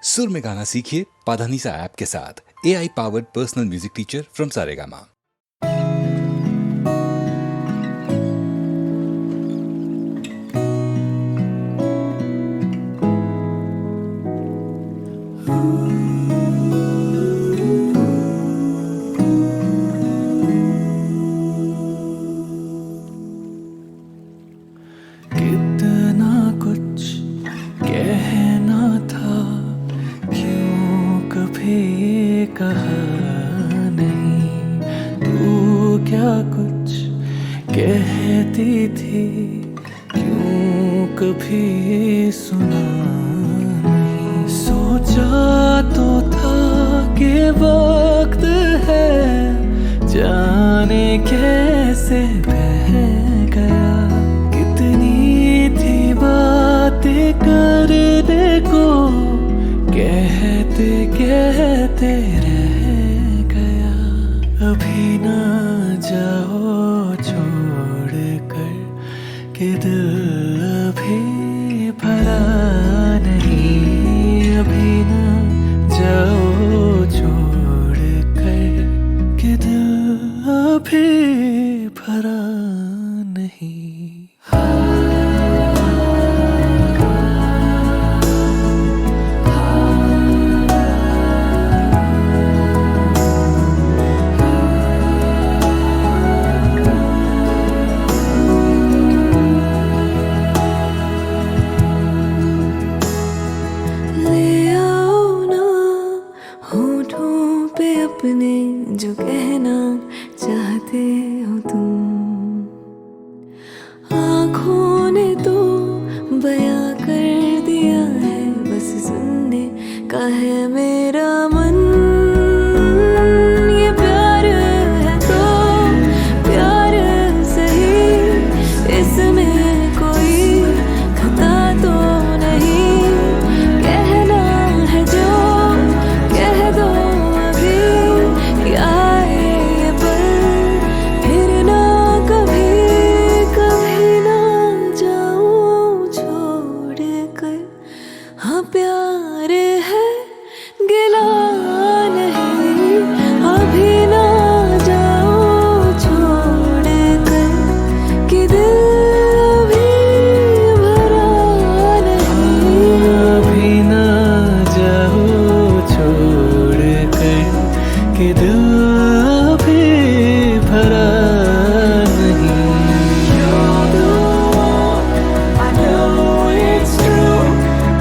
सुर में गाना सीखिए पाधानीसा ऐप के साथ। AI powered personal music teacher from Saregama. कितना कुछ कहना था, क्यों कभी कहा नहीं। तू क्या कुछ कहती थी, क्यों कभी सुना नहीं। सोचा तो था कि वक्त है, जाने कैसे बह गया। कितनी थी बातें करने को, कहते कहते रह गया। अभी ना जाओ छोड़ कर, कि दिल अभी भरा नहीं। अभी ना जाओ छोड़ कर, कि दिल अभी भरा नहीं। ले आओ ना होठों पे अपने, जो कहना चाहते हो तुम। आँखों ने तो बयां कर दिया है, बस सुनने का है मेरा मन। ये प्यार है तो प्यार सही, इसमें कोई खता तो नहीं। कहना है जो कह दो अभी, आए ये पल फिर ना कभी। कभी ना जाऊं छोड़ कर, हाँ प्यार है गिला नहीं। अभी ना जाऊं छोड़ कर, कि दिल भी भरा नहीं। अभी ना जाओ छोड़ कर, कि दिल अभी भरा नहीं। You're the one, I know it's true.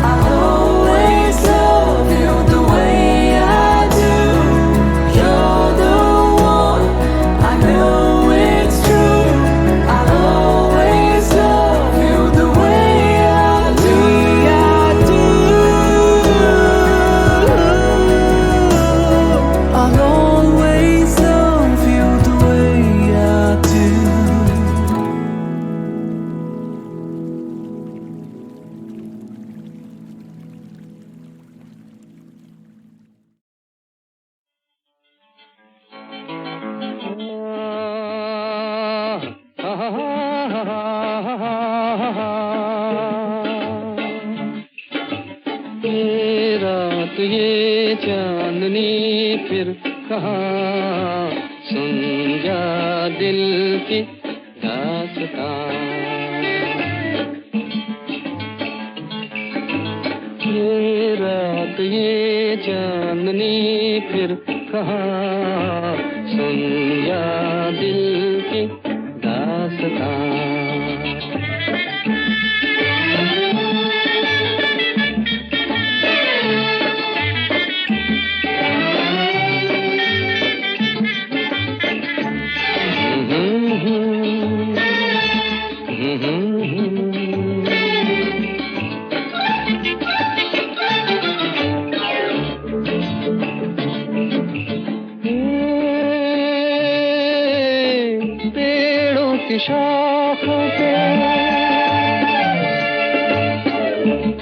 I'll always love you the way I do. You're the one, I know it's true. I'll always love you the way I do. I'll always love you the way I do. ये रात ये चांदनी फिर कहाँ, सुन जा दिल की दास्तां। ये रात ये चांदनी फिर कहाँ, सुन जा दिल की दास्तां। पेड़ों की शाखों पे,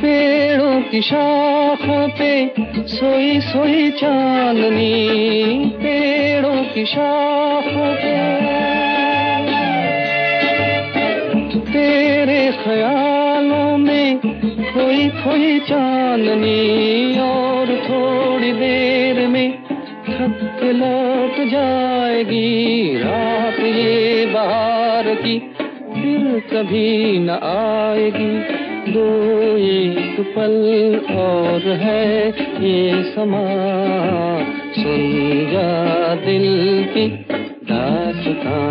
पेड़ों की शाखों पे सोई सोई चांदनी। पेड़ों की शाखों पे तेरे ख्यालों में खोई खोई चांदनी। थोड़ी देर में थक के लौट जाएगी रात ये बहार की, फिर कभी न आएगी। दो एक पल और है ये समा, सुन जा दिल की दास्तां।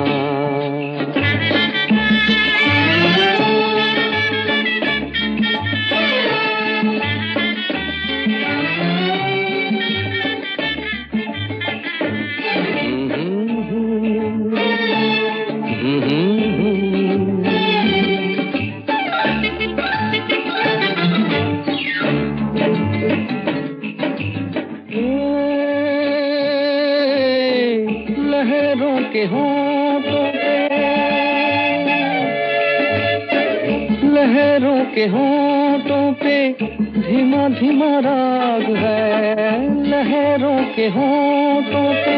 लहरों के होंठों पे, लहरों के होंठों पे धीमा धीमा राग है, लहरों के होंठों पे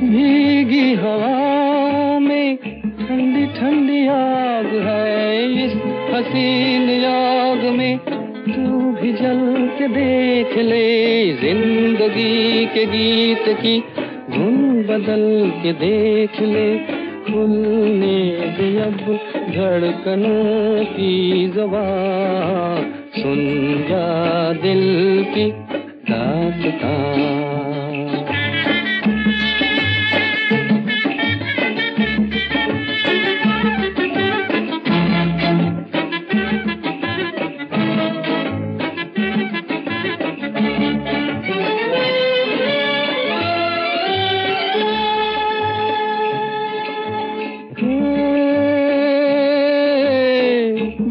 भीगी हवाओं में ठंडी ठंडी आग है। इस हसीन आग में तू भी जल के देख ले, जिंदगी के गीत की धुन बदल के देख ले। खुलने दे अब धड़कनों की ज़बान, सुन जा दिल की दास्तां।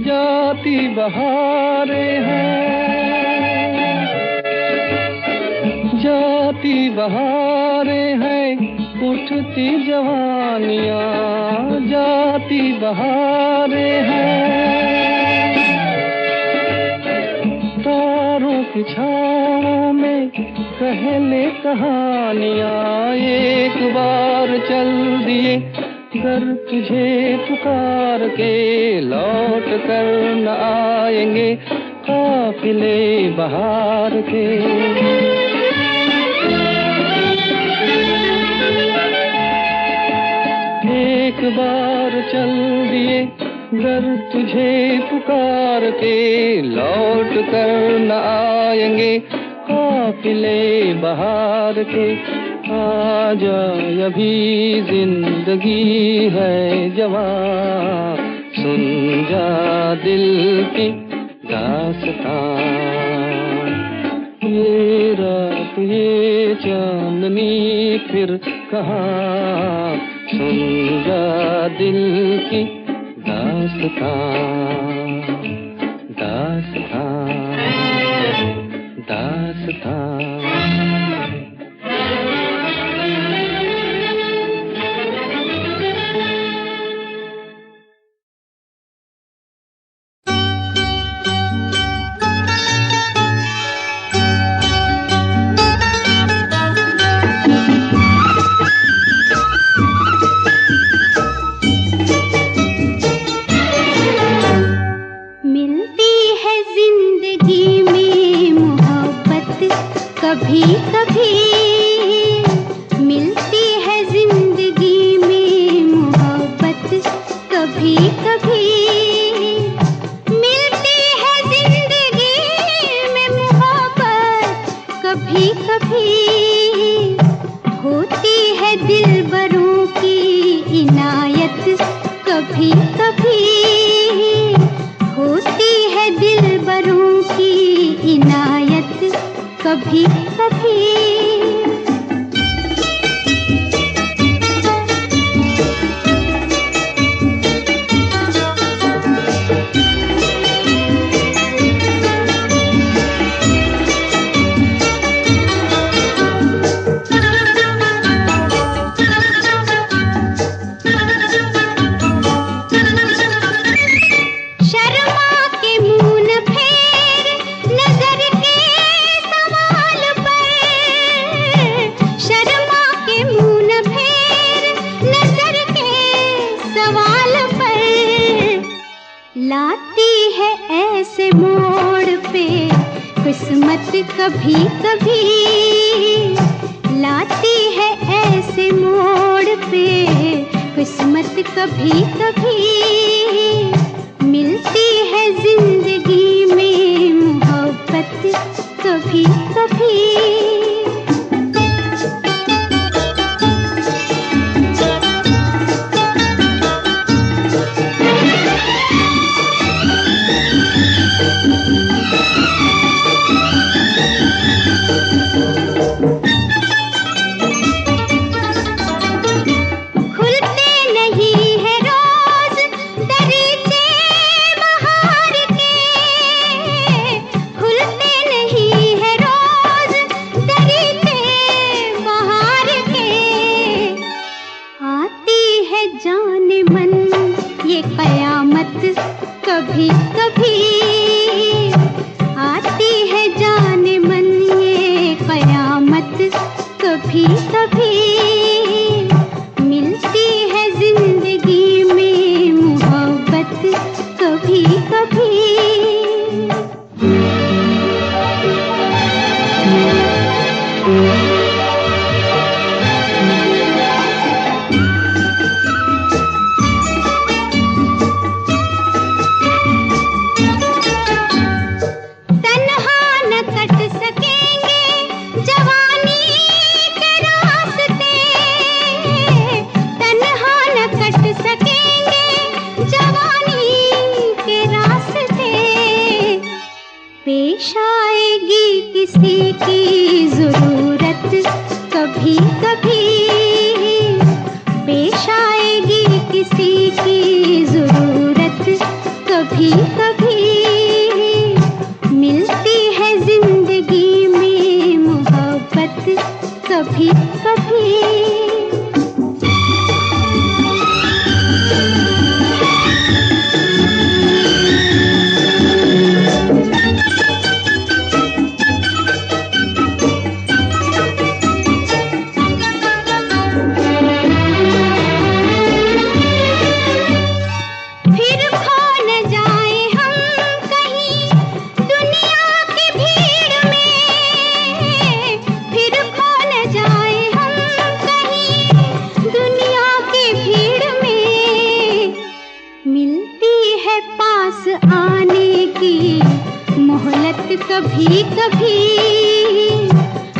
जाती बहारें हैं, जाती बहारें हैं, उठती जवानियाँ, जाती बहारें हैं। तारों की छाँव में कहले कहानियाँ, एक बार चल दिए कर तुझे पुकार के लौट कर न आएंगे काफिले बहार के। एक बार चल दिए घर तुझे पुकार के लौट कर न आएंगे काफिले बहार के। आजा अभी जिंदगी है जवां, सुन जा दिल की दास्तां। ये रात ये चांदनी फिर कहाँ, सुन जा दिल की दास्तां, दास्तां, दास्तां। कभी कभी मिलती है जिंदगी में मोहब्बत, कभी कभी मिलती है जिंदगी में मोहब्बत, कभी कभी होती है दिलबरों की इनायत, कभी कभी होती है दिलबरों की इनायत, कभी कभी। कभी कभी लाती है ऐसे मोड़ पे किस्मत कभी कभी मिलती है जिंदगी में मोहब्बत कभी कभी कभी कभी आती है जाने मन ये कयामत कभी कभी मिलती है जिंदगी में मोहब्बत कभी कभी पेश आएगी किसी की जरूरत कभी कभी पेश आएगी किसी की जरूरत कभी कभी मिलती है जिंदगी में मोहब्बत कभी कभी आने की मोहलत कभी कभी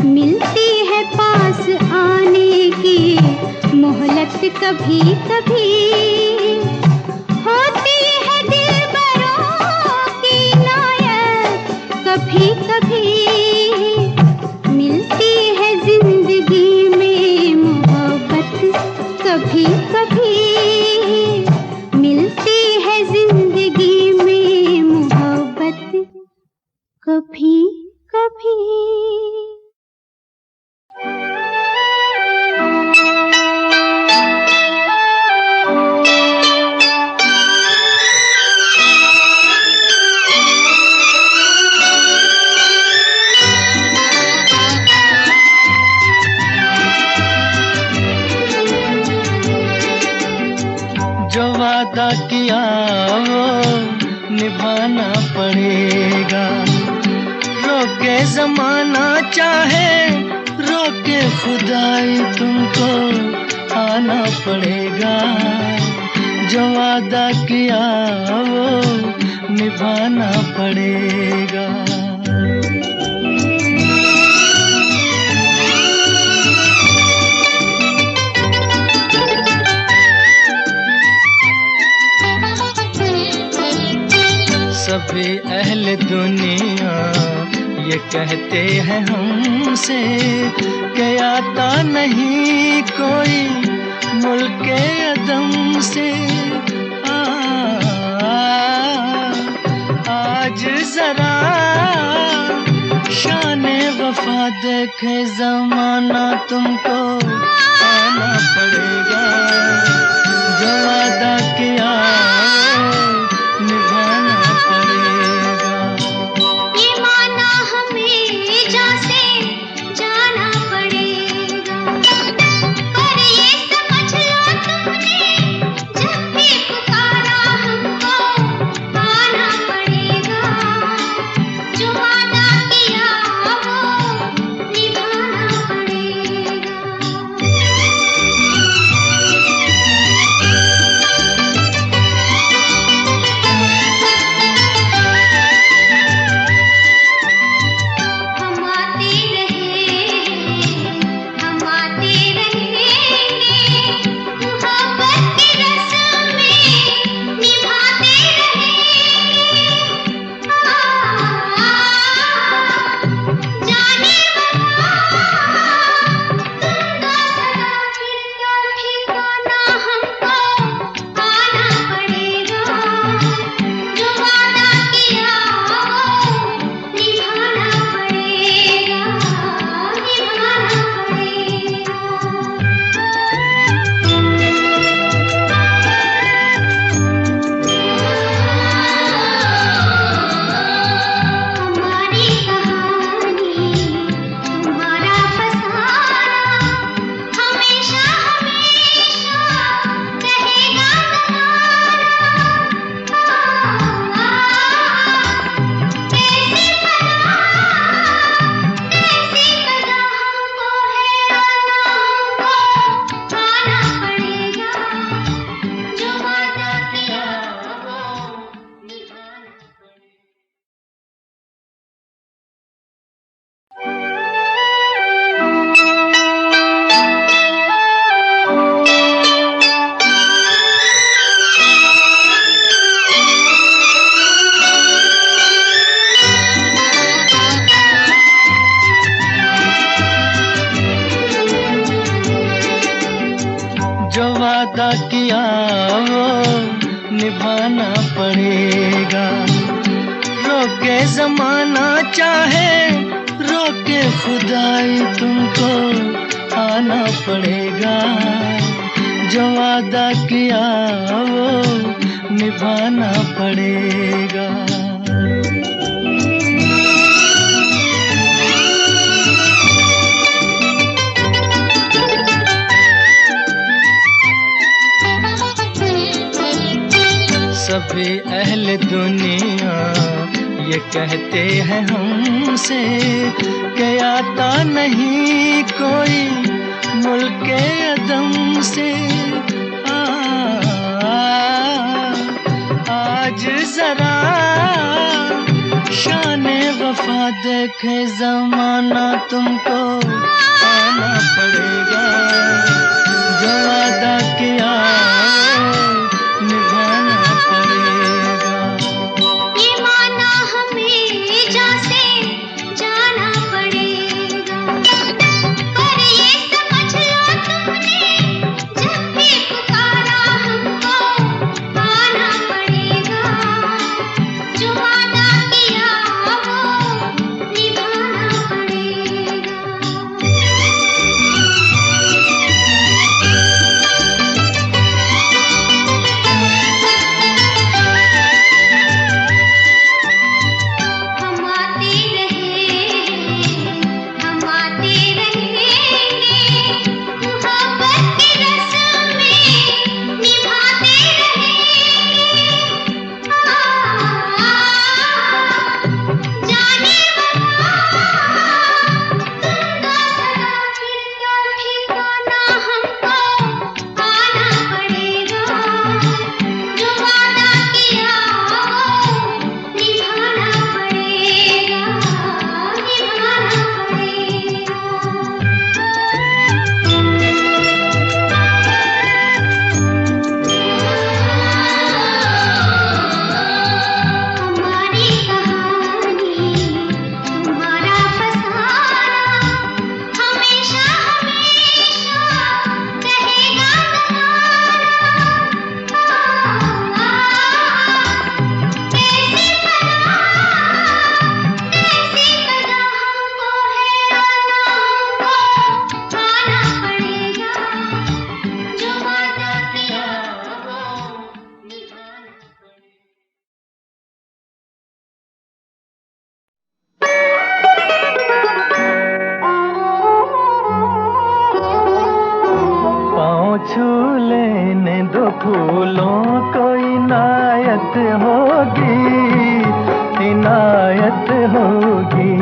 मिलती है पास आने की मोहलत कभी कभी होती है दिलबरों की नायत कभी कभी मिलती है जिंदगी में मोहब्बत कभी कभी मिलती है जिंदगी में मोहब्बत कभी कभी जो वादा किया वो निभाना पड़ेगा रोके जमाना चाहे रोके खुदाई तुमको आना पड़ेगा जो वादा किया वो निभाना पड़ेगा सभी अहले दुनिया ये कहते हैं हमसे कि आता नहीं कोई मुल्के अदम से आज जरा शाने वफा देखे जमाना तुमको आना पड़ेगा जो वादा किया जो वादा किया जमाना चाहे रोके खुदाई तुमको आना पड़ेगा, जो वादा किया वो निभाना पड़ेगा। सभी अहले दुनिया ये कहते हैं हमसे कि आता नहीं कोई मुल्के अदम से। आज जरा शाने वफा देखे ज़माना, तुमको आना पड़ेगा, जो वादा किया निभाना पड़ेगा। ये माना हमें जैसे जाना पड़ेगा, पर ये समझ लो तुमने जब भी पुकारा हमको आना पड़ेगा, जो वादा किया वो निभाना पड़ेगा। हम आते रहेंगे, मोहब्बत की रस्म में निभाते रहेंगे। जाने वाला तुमको सदा ठिकाना हमको आना पड़ेगा, जो वादा किया वो निभाना पड़ेगा, निभाना पड़ेगा। हमारी कहानी तुम्हारा फसाना हमेशा हमेशा रहेगा तुम्हारा। कैसी कदा हमको है आना, हमको आना पड़ेगा, जो वादा किया वो निभाना पड़ेगा। पाँव छू लेने दो फूलों को, इनायत होगी, इनायत होगी,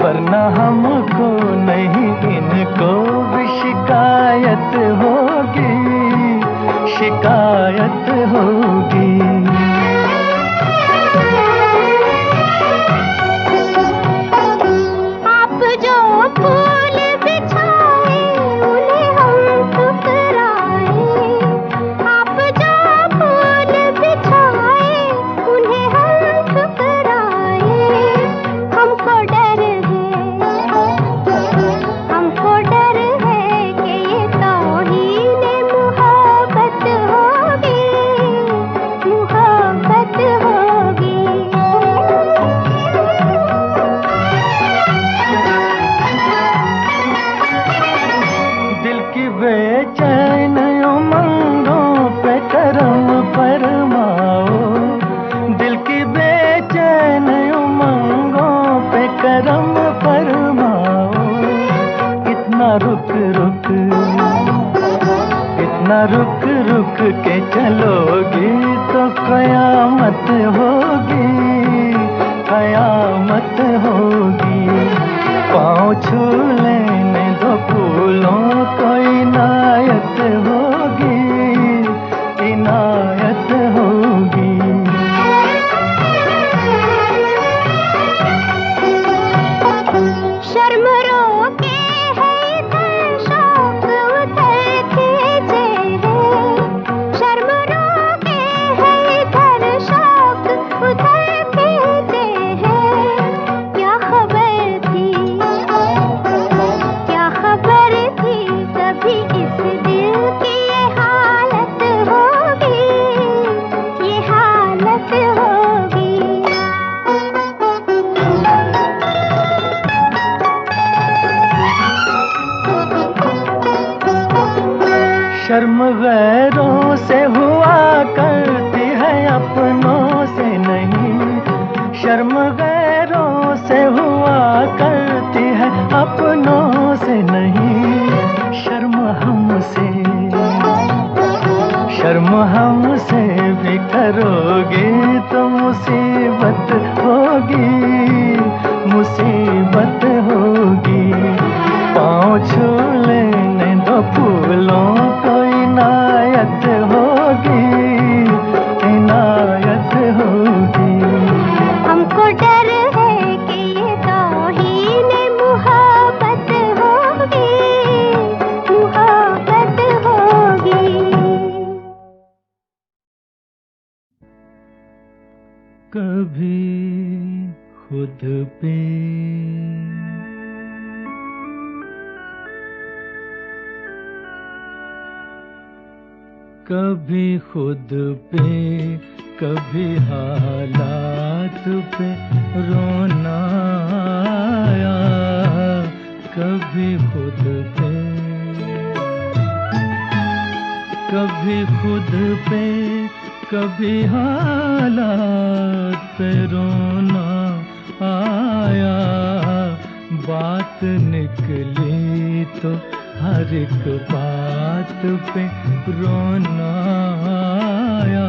वरना हमको नहीं इनको भी शिकायत होगी, शिकायत होगी। आप जो फूल बिछाए उन्हें हम ठुकराए, आप जो फूल बिछाए उन्हें हम ठुकराए। हमको डर है कि ये तौहीन मुहब्बत होगी, मुहब्बत होगी। दिल की बेचैन उमंगों पे करम फरमाओ, दिल की बेचैन उमंगों पे करम फरमाओ। इतना रुक रुक, इतना रुक रुक के चलोगी तो कयामत होगी, कयामत होगी। पाँव छू लेने दो फूलों को, इनायत होगी, इनायत होगी। शर्म रोके है इधर शौक उधर खींचे है, शर्म रोके है इधर शौक शर्म गैरों से हुआ करती है, अपनों से नहीं। शर्म हमसे, शर्म हमसे भी करोगे तो मुसीबत होगी, मुसीबत होगी। पाँव छू लेने दो फूलों को, इनायत होगी, इनायत होगी। हमको डर है कि ये तौहीन मुहब्बत होगी, मुहब्बत होगी। कभी खुद पे, कभी खुद पे, कभी हालात पे रोना आया। कभी खुद पे, कभी खुद पे, कभी हालात पे रोना आया। बात निकली तो हर एक बात पे रोना आया।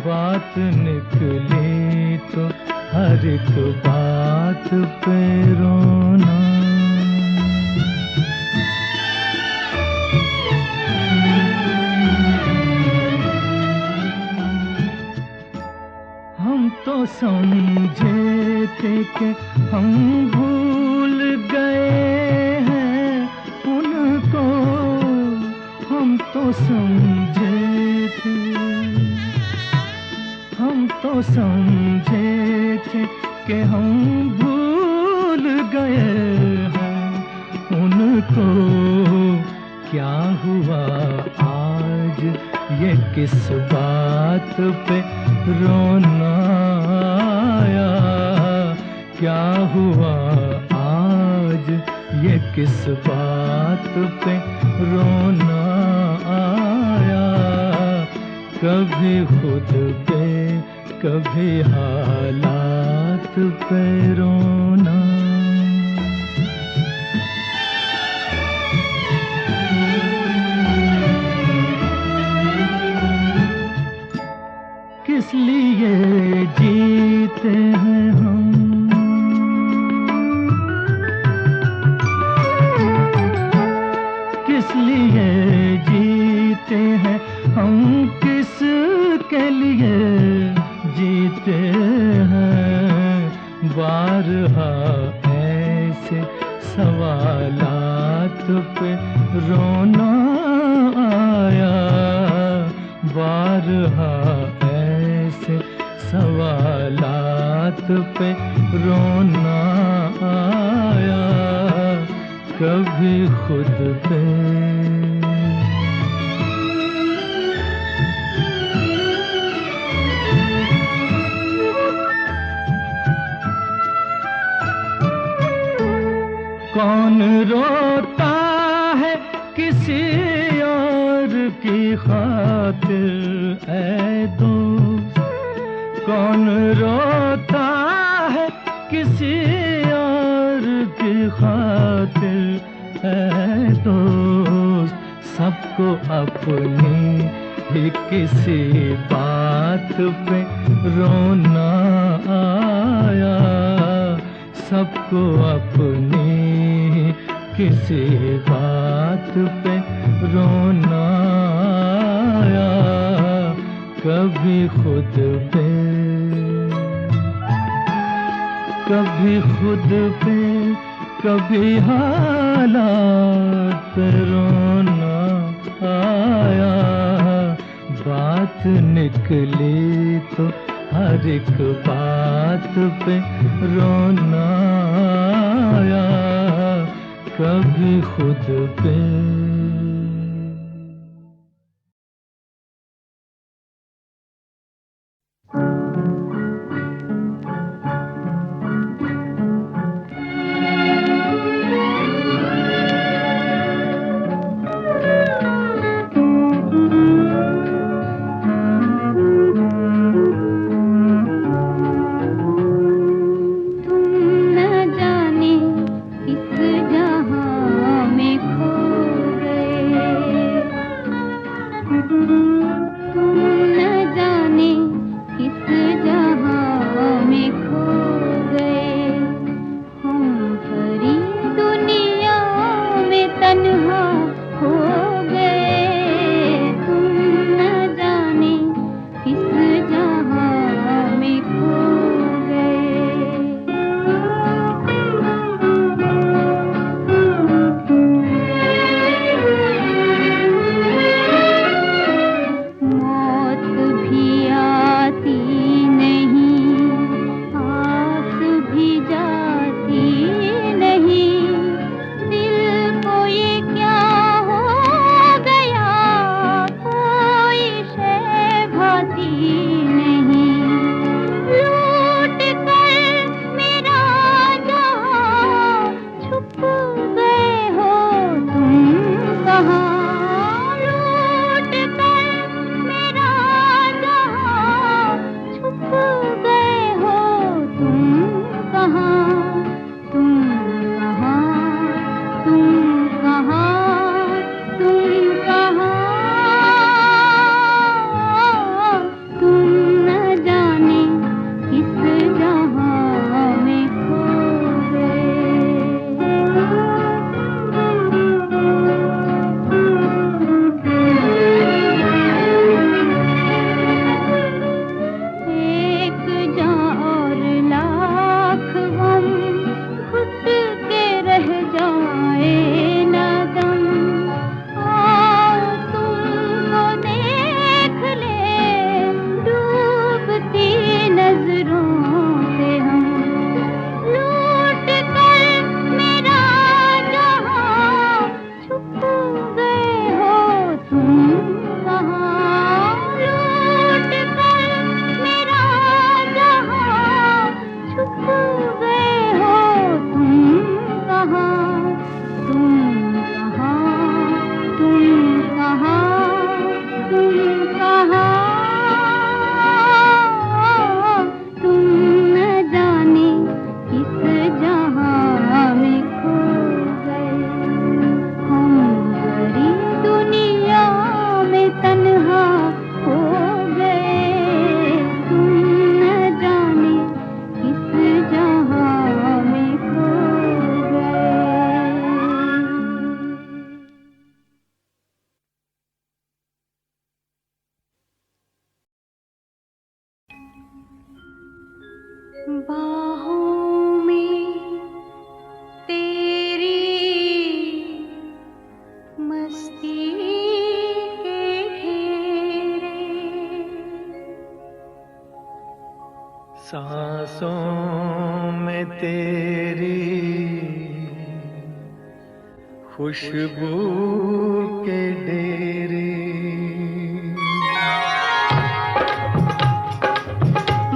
बात निकली तो हर एक बात पे रोना। हम तो समझे थे कि हम भूल गए हैं उनको, हम तो समझे थे, हम तो समझे थे कि हम भूल गए हैं उनको। क्या हुआ आज ये किस बात पे रोना आया? क्या हुआ आज ये किस बात पे रोना आया? कभी खुद पे, कभी हालात पे रोना। किस लिए जीते हैं हम, किस लिए जीते हैं हम, किस के लिए जीते हैं? बारहा ऐसे सवालात पे रोना आया। बारहा ऐसे सवालात पे रोना आया। कभी खुद पे, कौन रोता है किसी और की खातिर ऐ दोस्त? कौन रोता है किसी और की खातिर ऐ दोस्त? सबको अपनी ही किसी बात पे रोना आया। सबको अपनी किसी बात पे रोना आया। कभी खुद पे, कभी खुद पे, कभी हालात पे रोना आया। बात निकली तो हर एक बात पे रोना आया। कभी खुद पे। बाहों में तेरी मस्ती के घेरे, सांसों में तेरी खुशबू के डेरे,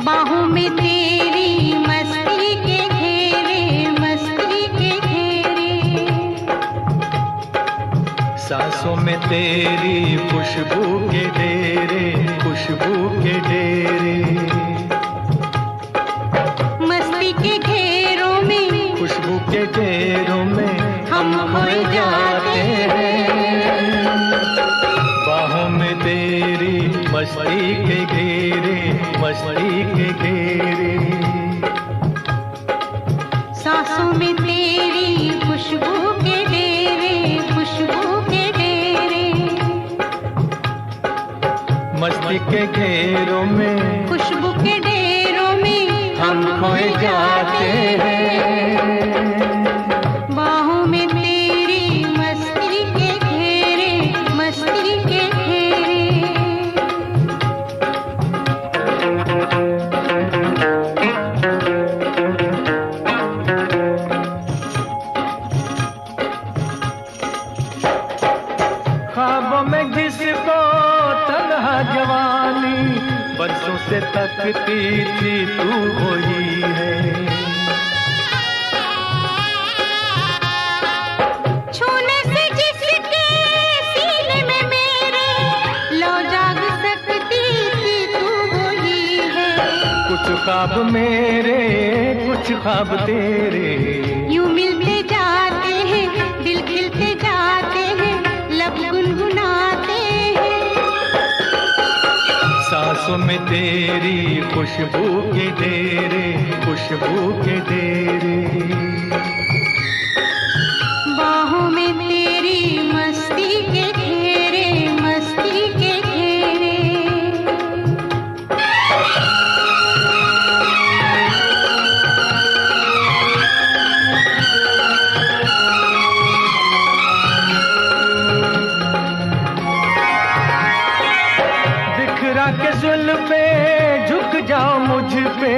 बाहों में तेरी मस्ती के घेरे, मस्ती के घेरे, सांसों में तेरी खुशबू के डेरे, खुशबू के डेरे, मस्ती के घेरों में, खुशबू के डेरों में हम खोए जाते हैं। बाहों में तेरी मस्ती के घेरे, मस्ती के घेरे, सांसों में तेरी खुशबू के डेरे, खुशबू के डेरे, मस्ती के घेरों में, खुशबू के डेरों में हम खोए जाते हैं। बाहों में तेरी मस्ती के घेरे, मस्ती के घेरे, ख्वाबों में जिसको तन्हा जवानी बरसों से तकती थी तू वही है, छूने से जिसके सीने में मेरे लो जाग सकती थी तू वही है। कुछ ख्वाब मेरे कुछ ख्वाब तेरे, यूं मिलते जाते हैं, दिल खिलते जाते हैं, लब गुनगुनाते हैं, सांसों में तेरी खुशबू के डेरे, खुशबू के डेरे, बाहों में तेरी मस्ती के घेरे, मस्ती के घेरे, बिखरा के जुल्फे झुक जाओ मुझ पे,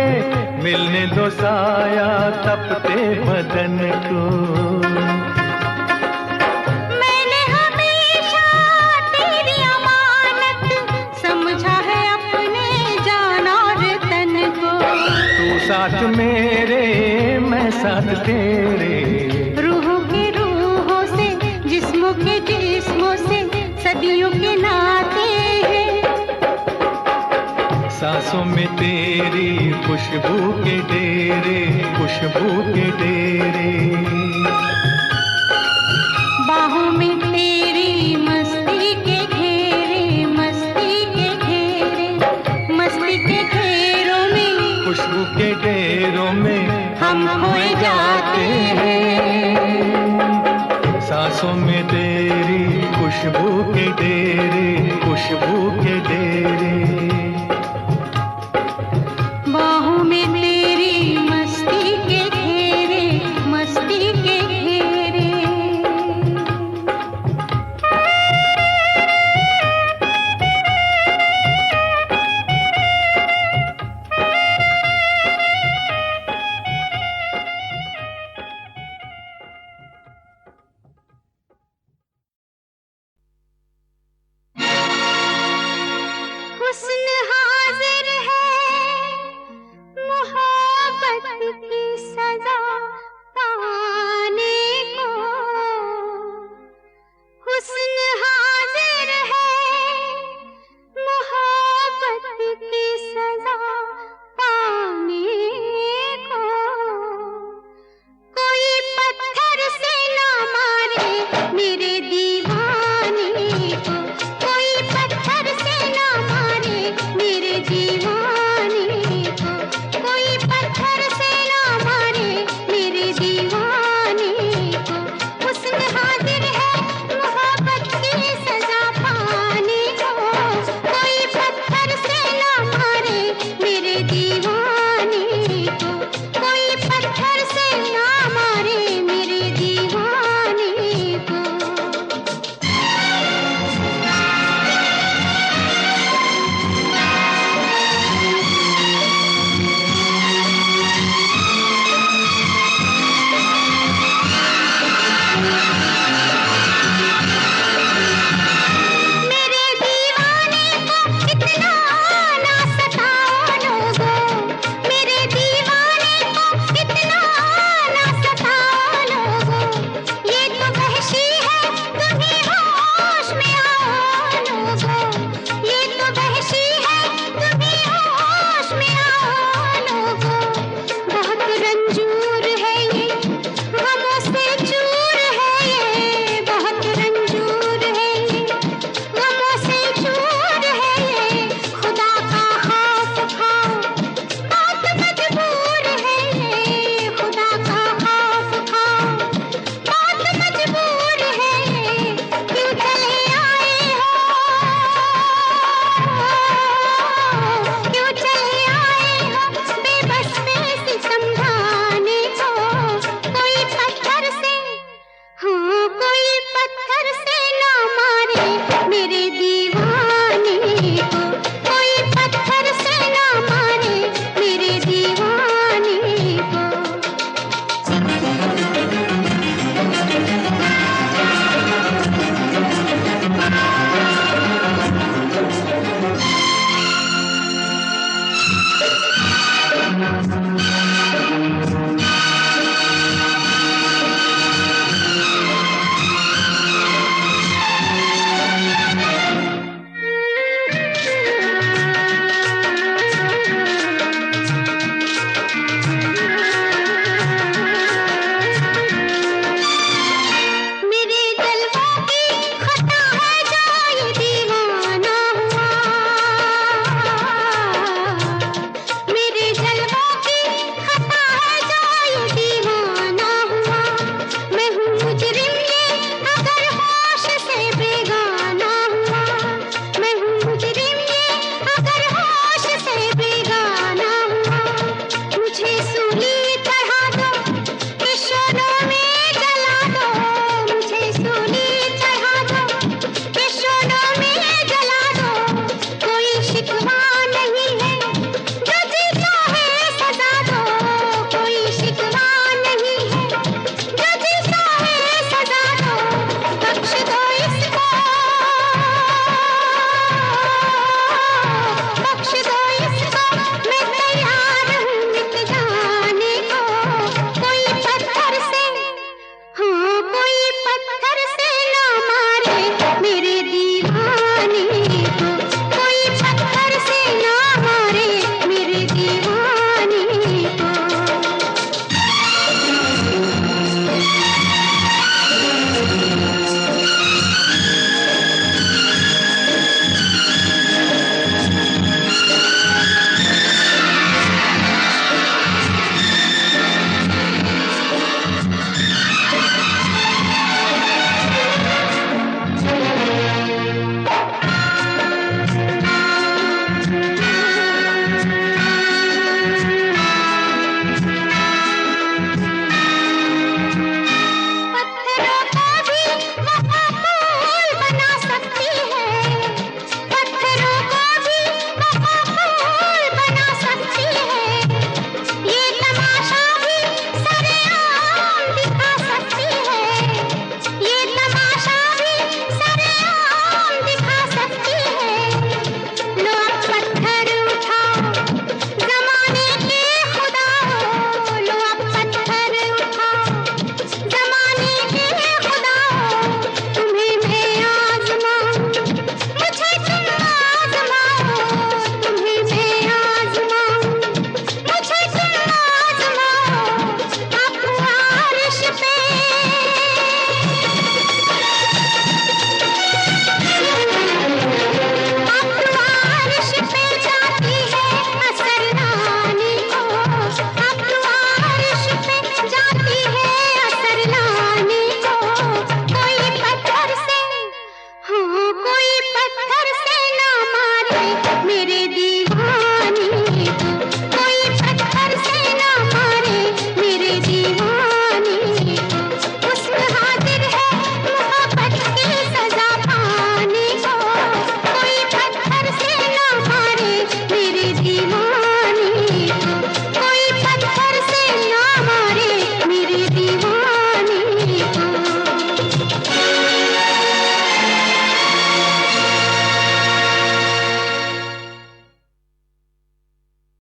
मिलने दो साया तपते बदन को, मैंने हमेशा तेरी अमानत समझा है अपने जान और तन को, तू साथ मेरे मैं साथ तेरे, रूहों के रूहों से, जिस्मों के जिस्मों से सदियों के नाते हैं, सांसों में तेरी खुशबू के डेरे, खुशबू के डेरे, बाहों में तेरी मस्ती के घेरे, मस्ती के घेरे, मस्ती के घेरों में खुशबू के डेरों में हम खोए जाते हैं। सांसों में तेरी खुशबू के डेरे, खुशबू के डेरे,